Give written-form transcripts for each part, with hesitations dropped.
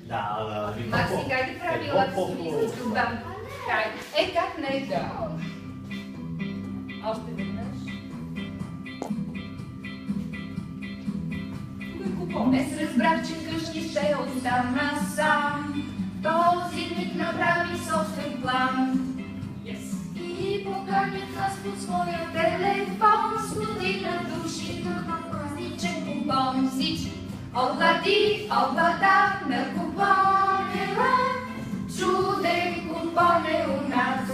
Макси, как да правила с любам? Как не да? Още веднъж. Днес разбрах, че вкъщи ще остана сам. Този миг направи собствен план. И поканят нас по своя телефон. Стотина души на празничен купон. Всички облади, облада на купонела. Чуден купон е у нас.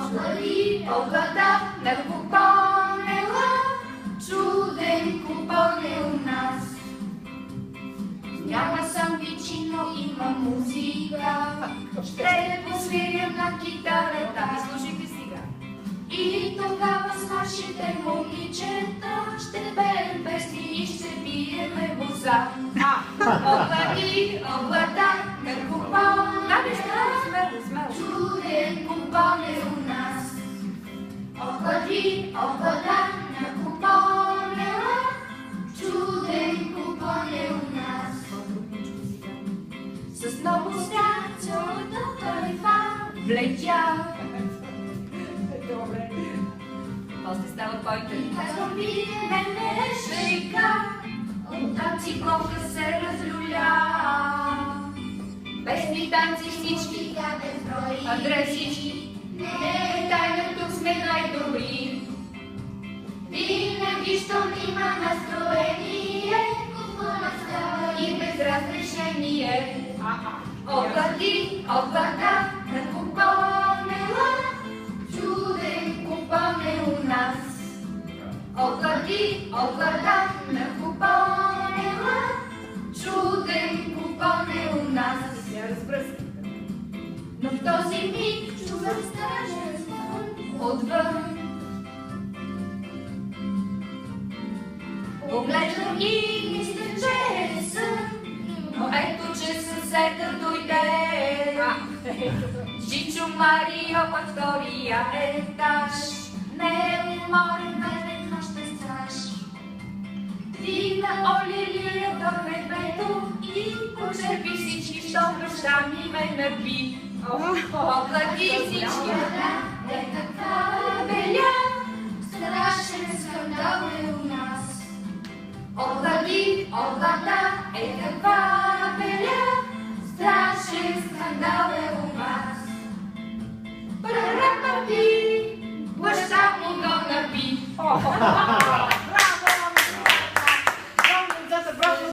Облади, облада на купонела. Чуден купон е у нас. Няма сандвичи, но има музика. Ще посвиря на китарата. Изслушайте сега. И тогава с нашите момичета ще пеем песни и ще пиеме боза. Облади, облада на купон. Смело. Чуден купон е у нас. Облади, облада на купонела. Чуден купон е у нас. С много страх цялата тарифа влетя. Добре. После става който и казвам ви, не шейка. Танци колка се разлюля. Песни, танци, всички, адрес всички. Не тайна, тук сме най-добри. Винаги, щом има настроение, и без разрешение. Облади, облада на купонела. Чуден купон е у нас. Облади, облада на купонела. Чуден купон е у нас. Но в този миг чувам страшен звън отвън. Поглеждам и мисля, че е сън. Но ето, че съседа дойде. Чичо Марио от втория етаж. Не е уморен, веднъж ще страш. Дигна Олилия до небето и почерпи всички, щом баща ми ме наби. Облади всички, е каква беля. Страшен скандал е у нас. Облади, облада е каква беля. Страшен скандал е у нас. Прерапа ти, баща му го наби.